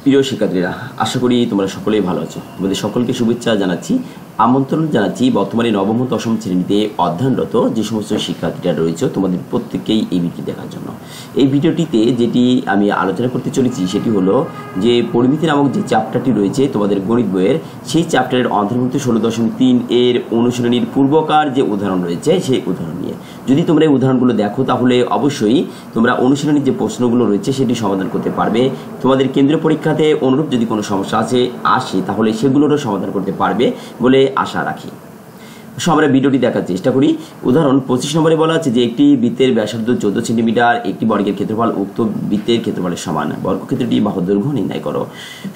প্রিয় শিক্ষার্থীরা, আশা করি তোমরা সকলেই ভালো আছো। তোমাদের সকলকে শুভেচ্ছা জানাচ্ছি, আমন্ত্রণ জানাচ্ছি বর্তমানে নবম ও দশম শ্রেণীতে অধ্যয়নরত যে সমস্ত শিক্ষার্থীরা রয়েছে তোমাদের প্রত্যেককেই এই ভিডিও দেখার জন্য। এই ভিডিওটিতে যেটি আমি আলোচনা করতে চলেছি সেটি হলো যে পরিমিতি নামক যে চ্যাপ্টারটি রয়েছে তোমাদের গণিত বইয়ের, সেই চ্যাপ্টারের অন্তর্ভুক্ত 16.3 এর অনুশীলনীর পূর্বকার যে উদাহরণ রয়েছে সেই উদাহরণ নিয়ে যদি তোমরা এই উদাহরণগুলো দেখো তাহলে অবশ্যই তোমরা অনুশীলনীর যে প্রশ্নগুলো রয়েছে সেটি সমাধান করতে পারবে। তোমাদের কেন্দ্রীয় পরীক্ষাতে অনুরূপ যদি কোনো সমস্যা আসে তাহলে সেগুলোরও সমাধান করতে পারবে বলে আশা রাখি। আমরা ভিডিওটি দেখার চেষ্টা করি। উদাহরণ 25 নম্বরে বলা আছে যে একটি বৃত্তের ব্যাসার্ধ 14 সেন্টিমিটার, একটি বর্গের ক্ষেত্রফল উক্ত বৃত্তের ক্ষেত্রফলের সমান, বর্গক্ষেত্রটি বাহুর দৈর্ঘ্য নির্ণয় করো।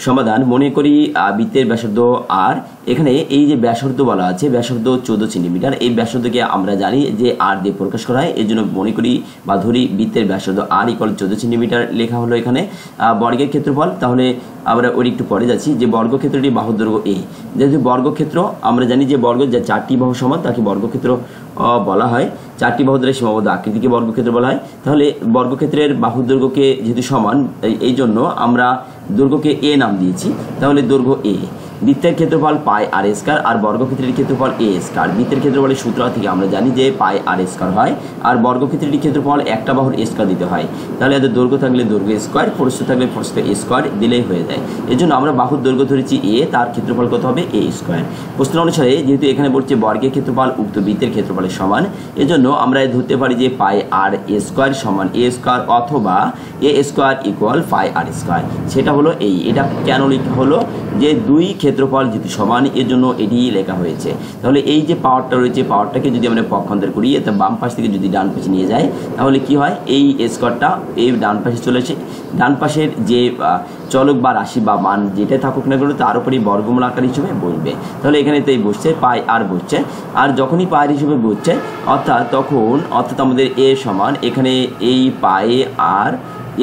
সমাধান, মনে করি বৃত্তের ব্যাসার্ধ আর, এখানে এই যে ব্যাসার্ধ বলা আছে ব্যাসার্ধ 14 সেন্টিমিটার, এই ব্যাসার্ধকে আমরা জানি যে আর দিয়ে প্রকাশ করা হয়। এর জন্য মনে করি বা ধরি বৃত্তের ব্যাসার্ধ আর = 14 সেন্টিমিটার লেখা হলো। এখানে বর্গের ক্ষেত্রফল, তাহলে আমরা ওই একটু পরে যাচ্ছি যে বর্গক্ষেত্রটি বাহুর দৈর্ঘ্য এ। যেহেতু বর্গক্ষেত্র আমরা জানি যে বর্গ যা 4টি বাহু সমান তাকে বর্গক্ষেত্র বলা হয়। 4টি বাহু দ্বারা সীমাবদ্ধ আকৃতিকে বর্গক্ষেত্র বলা হয়। তাহলে বর্গক্ষেত্রের বাহুর দৈর্ঘ্যকে যেহেতু সমান, এই জন্য আমরা দৈর্ঘ্যকে এ নাম দিয়েছি। তাহলে দৈর্ঘ্য এ। বৃত্তের ক্ষেত্রফল পাই আর স্কয়ার আর বর্গক্ষেত্রের ক্ষেত্রফল এ স্কয়ার। বৃত্তের ক্ষেত্রফলের সূত্র থেকে আমরা জানি যে পাই আর স্কয়ার হয়, আর বর্গক্ষেত্রের ক্ষেত্রফল একটা বাহুর স্কয়ার দিতে হয়। তাহলে এদের দৈর্ঘ্য থাকলে দৈর্ঘ্য স্কয়ার, প্রস্থ থাকলে প্রস্থ স্কয়ার দিলেই হয়ে যায়। এর জন্য আমরা বাহুর দৈর্ঘ্য ধরেছি এ, তার ক্ষেত্রফল কত হবে এ স্কয়ার। প্রশ্ন অনুসারে যেহেতু এখানে বলছে বর্গের ক্ষেত্রফল উক্ত বৃত্তের ক্ষেত্রফলের সমান, এজন্য আমরা ধরতে পারি যে পাই আর স্কয়ার সমান এ স্কয়ার অথবা এ স্কয়ার ইকুয়াল পাই আর স্কয়ার। সেটা হলো এটা কেন লেখা হলো যে দুই ক্ষেত্রফল যেহেতু সমান, এর জন্য এটি লেখা হয়েছে। তাহলে এই যে পাওয়ারটা রয়েছে, পাওয়ারটাকে যদি আমরা পক্ষান্তর করি, এতে বাম পাশ থেকে যদি ডান পাশে নিয়ে যায় তাহলে কি হয়, এই স্কয়ারটা এই ডান পাশে চলে আসে। ডান পাশের যে চলক বা রাশি বা মান যেটা থাকুক না কেন তার উপরেই বর্গমূল আকার হিসেবে বসবে। তাহলে এখানে তাই বসছে পাই আর বসছে, আর যখনই পায়ের হিসেবে বসছে অর্থাৎ আমাদের এ সমান এখানে এই পাই আর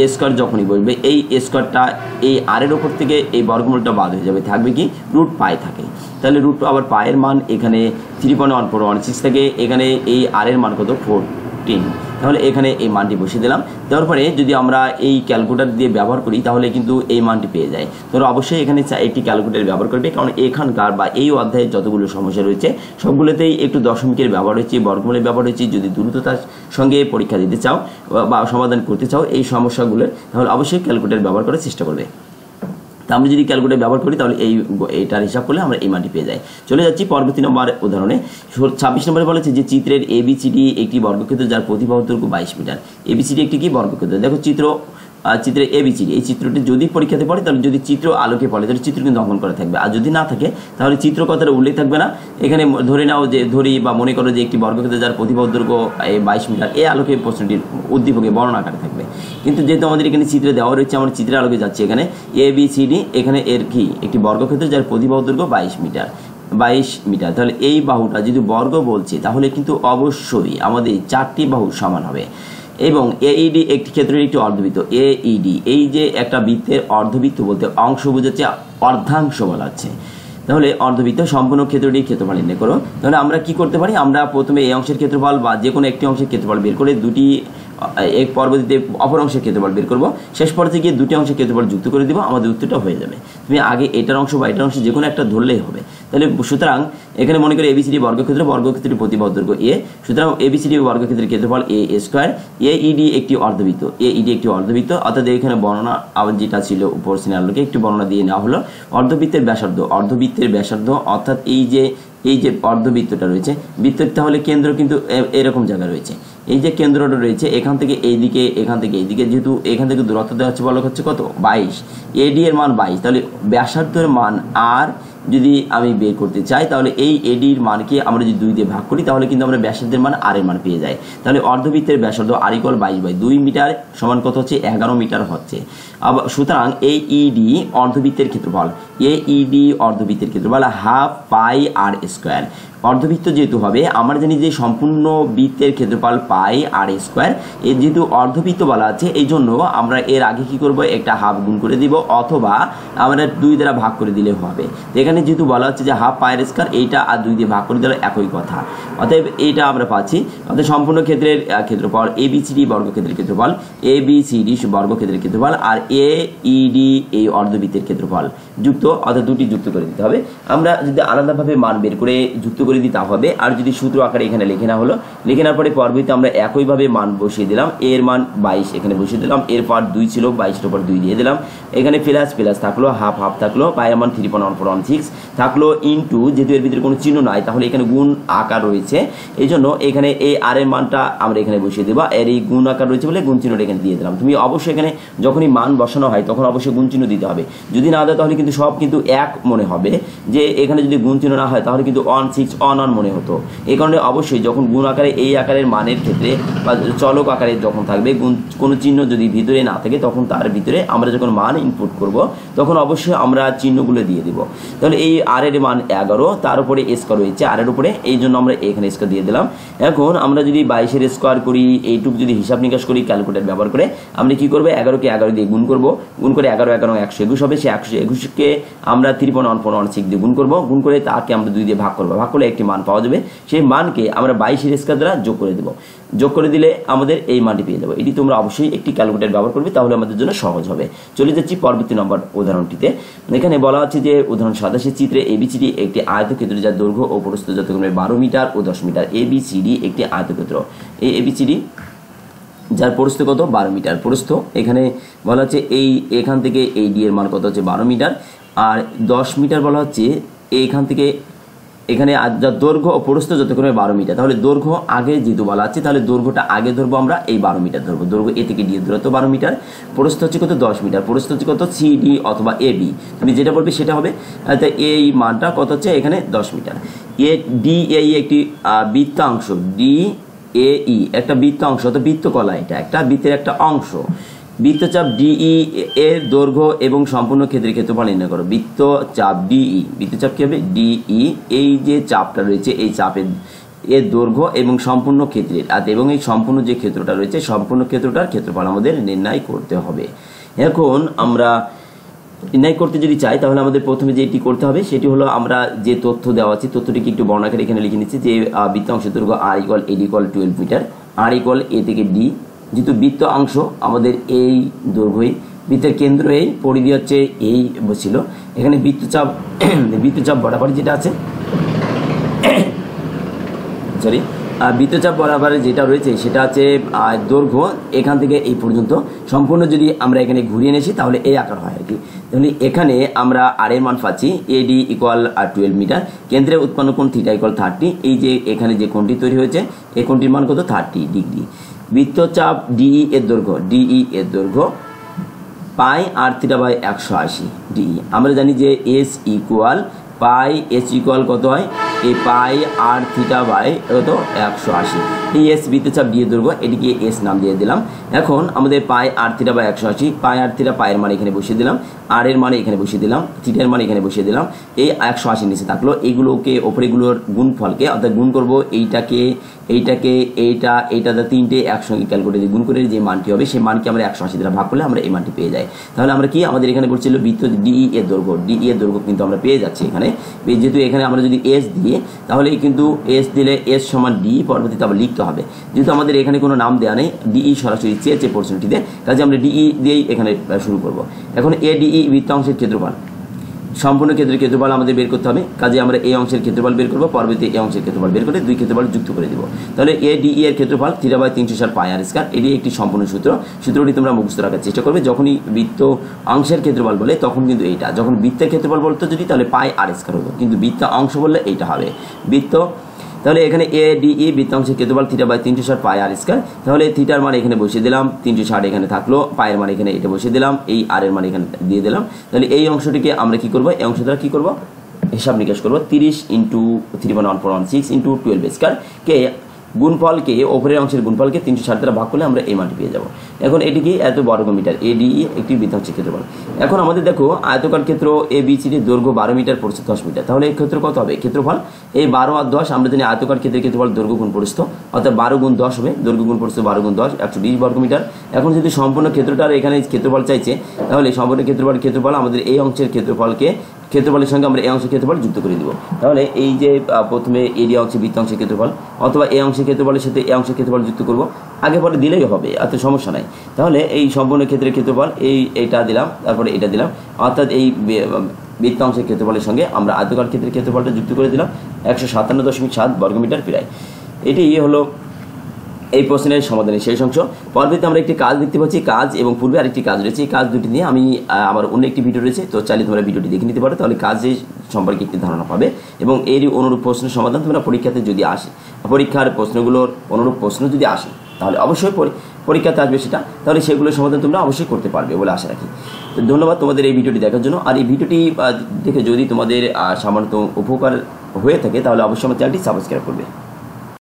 এ স্কয়ার যখনই বসবে, এই স্কয়ারটা এই আরের ওপর থেকে এই বর্গমূলটা বাদ হয়ে যাবে, থাকবে কি রুট পাই থাকে। তাহলে রুট আবার পায়ের মান এখানে 3.1416 থেকে, এখানে এই আরের মান কত 14। তাহলে এখানে এই মানটি বসিয়ে দিলাম। দেওয়ার পরে যদি আমরা এই ক্যালকুলেটর দিয়ে ব্যবহার করি তাহলে কিন্তু এই মানটি পেয়ে যায়। তোমরা অবশ্যই এখানে একটি ক্যালকুলেটর ব্যবহার করবে, কারণ এখানকার বা এই অধ্যায়ে যতগুলো সমস্যা রয়েছে সবগুলোতেই একটু দশমিকের ব্যবহার হয়েছে, বর্গমূলের ব্যবহার হয়েছে। যদি দ্রুততার সঙ্গে পরীক্ষা দিতে চাও বা সমাধান করতে চাও এই সমস্যাগুলোর, তাহলে অবশ্যই ক্যালকুলেটর ব্যবহার করার চেষ্টা করবে। তা আমরা যদি ক্যালকুলেটর ব্যবহার করি তাহলে এইটার হিসাব করলে আমরা এই মানটি পেয়ে যাই। চলে যাচ্ছি পরবর্তী নম্বর উদাহরণে। 26 নম্বরে বলেছে যে চিত্রের এবিসিডি একটি বর্গক্ষেত্র যার প্রতি বাহুর দৈর্ঘ্য 22 মিটার। এবিসিডি একটি কি বর্গক্ষেত্র। দেখো চিত্রে এবিসিডি, এই চিত্রটি যদি পরীক্ষাতে পড়ে তাহলে যদি চিত্র আলোকে পড়ে তাহলে চিত্র কিন্তু অঙ্কন করা থাকবে, আর যদি না থাকে তাহলে চিত্র কথাটা উল্লেখ থাকবে না। এখানে ধরে নাও যে বা মনে করো যে একটি বর্গক্ষেত্র যার প্রতি বাহুর দৈর্ঘ্য 22 মিটার, এই আলোকে প্রশ্নটির উদ্দীপকে বর্ণনা আকারে থাকবে। কিন্তু যেহেতু আমাদের এখানে চিত্রে দেওয়া রয়েছে, আমরা চিত্রের আলোকে যাচ্ছি। এখানে এবিসিডি, এখানে এর কি একটি বর্গক্ষেত্র যার প্রতি বাহুর দৈর্ঘ্য 22 মিটার। তাহলে এই বাহুটা যদি বর্গ বলছে তাহলে কিন্তু অবশ্যই আমাদের 4টি বাহু সমান হবে। এবং এইডি একটি ক্ষেত্রের একটি অর্ধবৃত্ত। এইডি এই যে একটা বৃত্তের অর্ধবৃত্ত বলতে অংশ বোঝাচ্ছে, অর্ধাংশ বলা হচ্ছে। তাহলে অর্ধবৃত্ত সম্পূর্ণ ক্ষেত্রটির ক্ষেত্রফল নির্ণয় করো। তাহলে আমরা কি করতে পারি, আমরা প্রথমে এই অংশের ক্ষেত্রফল বা যে কোনো একটি অংশের ক্ষেত্রফল বের করে দুটি এক পরবর্তীতে অপর অংশের ক্ষেত্রফল বের করবো। শেষ পর্যায়ে গিয়ে দুটি অংশের ক্ষেত্রফল যুক্ত করে দিব, আমাদের উত্তরটা হয়ে যাবে। তুমি আগে এটার অংশ বা এটার অংশ যে কোনো একটা ধরলেই হবে। তাহলে সুতরাং এখানে মনে করি এবিসিডি বর্গক্ষেত্রের প্রতি বাহুর দৈর্ঘ্য এ, সুতরাং এবিসিডি বর্গক্ষেত্রের ক্ষেত্রফল এ স্কয়ার। এইডি একটি অর্ধবৃত্ত, অর্থাৎ এখানে বর্ণনা আবার যেটা ছিল উপর সিনারিওকে একটু বর্ণনা দিয়ে নেওয়া হলো। অর্ধবৃত্তের ব্যাসার্ধ অর্থাৎ এই যে অর্ধবৃত্তটা রয়েছে, বৃত্তের তাহলে কেন্দ্র কিন্তু এরকম জায়গা রয়েছে। এই যে কেন্দ্রটা রয়েছে এখান থেকে এইদিকে, যেহেতু এখান থেকে দূরত্ব দেওয়া হচ্ছে বলা হচ্ছে কত 22, এডি এর মান 22। তাহলে ব্যাসার্ধের মান আর যদি আমি বের করতে চাই তাহলে এই এডির মানকে আমরা যদি 2 দিয়ে ভাগ করি তাহলে কিন্তু আমরা ব্যাসার্ধের মান আর এর মান পেয়ে যাই। তাহলে অর্ধবৃত্তের ব্যাসার্ধ আর = 22/2 মিটার সমান কত হচ্ছে 11 মিটার হচ্ছে। আবার সুতরাং এই ইডি অর্ধবৃত্তের ক্ষেত্রফল, হাফ পাই আর স্কয়ার। অর্ধবৃত্ত যেহেতু হবে, আমরা জানি যে সম্পূর্ণ বৃত্তের ক্ষেত্রফল পাই আর স্কোয়ার। এর যেহেতু অর্ধবৃত্ত বলা আছে, এই জন্য আমরা এর আগে কি করব, একটা হাফ গুণ করে দিব, অথবা আমরা 2 দ্বারা ভাগ করে দিলে হবে। তো এখানে যেহেতু বলা হচ্ছে যে হাফ পাই আর স্কোয়ার, এইটা আর 2 দিয়ে ভাগ করে দিলে একই কথা, অতএব এইটা আমরা পাচ্ছি। অর্থাৎ সম্পূর্ণ ক্ষেত্রের ক্ষেত্রফল এবিসিডি বর্গক্ষেত্রের ক্ষেত্রফল, এবিসিডি বর্গক্ষেত্রের ক্ষেত্রফল আর এইডি এই অর্ধবৃত্তের ক্ষেত্রফল যুক্ত, অর্থাৎ দুটি যুক্ত করে দিতে হবে। আমরা যদি আলাদাভাবে মান বের করে যুক্ত করে দিই তা হবে, আর যদি সূত্র আকারে এখানে লিখে না হলো, লিখে নেওয়ার পরে পরবর্তীতে আমরা একইভাবে মান বসিয়ে দিলাম। এর মান 22 এখানে বসিয়ে দিলাম, এরপর 2 ছিল 22-এর উপর 2 দিয়ে দিলাম, এখানে প্লাস প্লাস থাকলো, হাফ হাফ থাকলো, পায়ের মান 3.1416 থাকলো, ইন্টু যেহেতু এর ভিতরে কোনো চিহ্ন নাই তাহলে এখানে গুণ আকার রয়েছে, এই জন্য এখানে এই আর এর মানটা আমরা এখানে বসিয়ে দেবো, এর এই গুণ আকার রয়েছে বলে গুণ চিহ্নটা এখানে দিয়ে দিলাম। তুমি অবশ্যই এখানে যখনই মান বসানো হয় তখন অবশ্যই গুণ চিহ্ন দিতে হবে, যদি না দেয় তাহলে কিন্তু সব কিন্তু এক মনে হবে, যে এখানে যদি গুণ চিহ্ন না হয় তাহলে কিন্তু 16 মনে হতো। এই কারণে অবশ্যই যখন গুণ আকারে এই আকারের মানের ক্ষেত্রে বা চলক আকারে যখন থাকবে, গুণ কোনো চিহ্ন যদি ভিতরে না থাকে তখন তার ভিতরে আমরা যখন মান ইনপুট করব তখন অবশ্যই আমরা চিহ্নগুলো দিয়ে দিব। তাহলে এই আর এর মান 11, তার উপরে স্কোয়ার রয়েছে আর এর উপরে, এই জন্য আমরা এখানে স্কোয়ার দিয়ে দিলাম। এখন আমরা যদি 22-এর স্কোয়ার করি, এইটুকু যদি হিসাব নিকাশ করি ক্যালকুলেটর ব্যবহার করে, আমরা কি করবো, 11-কে 11 দিয়ে গুণ করবো, গুণ করে 11 11 121 হবে, সে 121-কে আমরা 3.1416 দিয়ে গুণ করবো, গুণ করে তাকে আমরা 2 দিয়ে ভাগ করবো, ভাগ করলে একটি মান পাওয়া যাবে, সেই মানকে আমরা 22-এর স্কোয়ার দ্বারা যোগ করে দেবো, যোগ করে দিলে আমাদের এই মানটি পেয়ে যাবো। এটি তোমরা অবশ্যই একটি ক্যালকুলেটর ব্যবহার করবে, তাহলে আমাদের জন্য সহজ হবে। চলে যাচ্ছি পরবর্তী নম্বর উদাহরণটিতে। এখানে বলা হচ্ছে যে উদাহরণ 27 চিত্রে এবিসিডি একটি আয়তক্ষেত্র যার দৈর্ঘ্য ও প্রস্থ যথাক্রমে 12 মিটার ও 10 মিটার। এবিসিডি একটি আয়তক্ষেত্র, এই এবিসিডি যার প্রস্থ কত, 12 মিটার প্রস্থ। এখানে বলা হচ্ছে এই এখান থেকে এই ডি এর মান কত হচ্ছে 12 মিটার, আর 10 মিটার বলা হচ্ছে এইখান থেকে এখানে যার দৈর্ঘ্য ও প্রস্থ যথাক্রমে 12 মিটার। তাহলে দৈর্ঘ্য আগে যেহেতু বলা আছে, তাহলে দৈর্ঘ্যটা আগে ধরবো আমরা, এই 12 মিটার ধরবো, দৈর্ঘ্য এ থেকে ডি এর দূরত্ব 12 মিটার, প্রস্থ হচ্ছে কত 10 মিটার, প্রস্থ হচ্ছে কত সিডি অথবা এবি, তুমি যেটা বলবে সেটা হবে। তাই এই মানটা কত হচ্ছে এখানে 10 মিটার। এ ডি এই একটি বৃত্তাংশ, ডি এই একটা বৃত্তাংশ, তো বৃত্তকলা, এটা একটা বৃত্তের একটা অংশ। বৃত্তচাপ ডিই এর দৈর্ঘ্য এবং সম্পূর্ণ ক্ষেত্রের ক্ষেত্রফল নির্ণয় করো। বৃত্তচাপ ডিই, বৃত্তচাপ কি হবে, ডিই, এই যে চাপটা রয়েছে এই চাপের এর দৈর্ঘ্য এবং সম্পূর্ণ ক্ষেত্রের, এবং এই সম্পূর্ণ যে ক্ষেত্রটা রয়েছে সম্পূর্ণ ক্ষেত্রটার ক্ষেত্রফল আমাদের নির্ণয় করতে হবে। এখন আমরা নির্ণয় করতে যদি চাই তাহলে আমাদের প্রথমে যেটি করতে হবে সেটি হলো, আমরা যে তথ্য দেওয়া আছে তথ্যটিকে একটু বর্ণাকারে এখানে লিখে নিচ্ছি, যে বৃত্তাংশের দৈর্ঘ্য আর ইকুয়াল এডি ইকুয়াল 12 মিটার, আর ইকুয়াল এ থেকে ডি, যেহেতু বৃত্ত অংশ আমাদের এই দৈর্ঘ্যই, বৃত্তের কেন্দ্র এই, পরিধি হচ্ছে এই ছিল, এখানে বৃত্তচাপ বরাবর যেটা আছে বৃত্তচাপ বরাবর যেটা রয়েছে সেটা হচ্ছে দৈর্ঘ্য এখান থেকে এই পর্যন্ত সম্পূর্ণ যদি আমরা এখানে ঘুরিয়ে নিয়েছি তাহলে এই আকার হয় আর কি। তাহলে এখানে আমরা আর এর মান পাচ্ছি এডি ইকুয়াল 12 মিটার, কেন্দ্রে উৎপন্ন কোণ থিটা ইকুয়াল 30, এই যে এখানে যে কোণটি তৈরি হয়েছে এই কোণটির মান কত 30 ডিগ্রি। বৃত্তচাপ ডিই এর দৈর্ঘ্য পাই আর থিটা বাই 180 ডিই। আমরা জানি যে এস ইকুয়াল পাই, এস ইকুয়াল কত হয়, এই পাই আর থিটা বাই কত 180, এই এস বৃত্তচাপ ডি এর দৈর্ঘ্য, এটিকে এস নাম দিয়ে দিলাম। এখন আমাদের পাই আর থিটা বাই 180, পাই আর থিটা পায়ের মান এখানে বসিয়ে দিলাম, আর এর মানে এখানে বসিয়ে দিলাম, থিটার মানে এখানে বসিয়ে দিলাম, এই 180 নিচে থাকলো, এইগুলোকে ওপরেগুলোর গুণফলকে অর্থাৎ গুণ করব, এইটাকে এইটা তিনটে একসঙ্গে ক্যালকুলেটরে গুণ করে যে মানটি হবে সেই মানকে আমরা 180 দ্বারা ভাগ করলে আমরা এই মানটি পেয়ে যাই। তাহলে আমরা কি, আমাদের এখানে বলছিল বৃত্ত ডিই এর দৈর্ঘ্য কিন্তু আমরা পেয়ে যাচ্ছি এখানে, যেহেতু এখানে আমরা যদি এস দিয়ে তাহলে কিন্তু এস দিলে এস সমান ডি, পরবর্তীতে আবার লিখতে হবে, যেহেতু আমাদের এখানে কোনো নাম দেওয়া নেই, ডিই সরাসরি চেয়েছে প্রশ্নটিতে, কাজে আমরা ডিই দিয়েই এখানে শুরু করব। এখন এ ডিই বৃত্তাংশের ক্ষেত্রফল, সম্পূর্ণ ক্ষেত্রের ক্ষেত্রফল আমাদের বের করতে হবে, কাজে আমরা এই অংশের ক্ষেত্রফল বের করবো, পরবর্তী এই অংশের ক্ষেত্রফল বের করে দুই ক্ষেত্রফল যুক্ত করে দিব। তাহলে এ ডিই এর ক্ষেত্রফল theta by 360 pi R square, এটি একটি সম্পূর্ণ সূত্রটি তোমরা মুখস্থ রাখার চেষ্টা করবে। যখনই বৃত্ত অংশের ক্ষেত্রফল বলে তখন কিন্তু এইটা, যখন বৃত্তের ক্ষেত্রফল বলতো যদি তাহলে পাই আর স্কয়ার হতো, কিন্তু বৃত্ত অংশ বললে এইটা হবে বৃত্ত। তাহলে এখানে এ ডিই বৃত্তাংশের ক্ষেত্রফল theta by 360 pi R square, তাহলে থিটার মান এখানে বসিয়ে দিলাম, 360 এখানে থাকলো, পায়ের মান এখানে এটা বসিয়ে দিলাম, এই আর এর মান এখানে দিয়ে দিলাম। তাহলে এই অংশটিকে আমরা কি করব, এই অংশ দ্বারা কি করব, হিসাব নিকাশ করব, 30 × 3.1416 × 12 স্কয়ার কে গুণফলকে ওপরের অংশের গুণফলকে 360 দ্বারা ভাগ করলে আমরা এই মানটি পেয়ে যাব। এখন এটিকে এত বর্গমিটার, এডি একটি বৃত্তাংশের ক্ষেত্রফল। এখন আমাদের দেখো আয়তকার ক্ষেত্র এ বি সি ডির দৈর্ঘ্য 12 মিটার, প্রস্থ 10 মিটার। তাহলে এই ক্ষেত্র কত হবে? ক্ষেত্রফল এই 12 আর 10 আমরা জানি আয়তকার ক্ষেত্রের ক্ষেত্রফল দৈর্ঘ্য গুণ প্রস্থ, অর্থাৎ 12 গুণ 10 হবে, দৈর্ঘ্য গুণ প্রস্থ 12 গুণ 10 120 বর্গমিটার। এখন যদি সম্পূর্ণ ক্ষেত্রটার এখানে ক্ষেত্রফল চাইছে, তাহলে সম্পূর্ণ ক্ষেত্রফল আমাদের এই অংশের ক্ষেত্রফলের সঙ্গে আমরা এই অংশের ক্ষেত্রফল যুক্ত করে দিব। তাহলে এই যে প্রথমে এরিয়া অংশে বৃত্তাংশের ক্ষেত্রফল অথবা এই অংশের ক্ষেত্রফলের সাথে এই অংশের ক্ষেত্রফল যুক্ত করব, আগে পরে দিলেই হবে, এত সমস্যা নাই। তাহলে এই সম্পূর্ণ ক্ষেত্রের ক্ষেত্রফল এইটা দিলাম, তারপরে এটা দিলাম, অর্থাৎ এই বৃত্তাংশের ক্ষেত্রফলের সঙ্গে আমরা আয়তকার ক্ষেত্রের ক্ষেত্রফলটা যুক্ত করে দিলাম 157.7 বর্গমিটার প্রায়। এটি হলো এই প্রশ্নের সমাধানের শেষ অংশ। পরবর্তীতে আমরা একটি কাজ দেখতে পাচ্ছি, কাজ এবং পূর্বে আরেকটি কাজ রয়েছে। এই কাজ দুটি নিয়ে আমি আমার অন্য একটি ভিডিও রয়েছে, তো চাইলে তোমরা ভিডিওটি দেখে নিতে পারো, তাহলে কাজের সম্পর্কে একটি ধারণা পাবে এবং এরই অনুরূপ প্রশ্নের সমাধান তোমরা পরীক্ষাতে যদি আসে, পরীক্ষার প্রশ্নগুলোর অনুরূপ প্রশ্ন যদি আসে তাহলে অবশ্যই পরীক্ষাতে আসবে সেটা, তাহলে সেগুলোর সমাধান তোমরা অবশ্যই করতে পারবে বলে আশা রাখি। তো ধন্যবাদ তোমাদের এই ভিডিওটি দেখার জন্য। আর এই ভিডিওটি দেখে যদি তোমাদের সামান্য উপকার হয়ে থাকে তাহলে অবশ্যই আমার চ্যানেলটি সাবস্ক্রাইব করবে।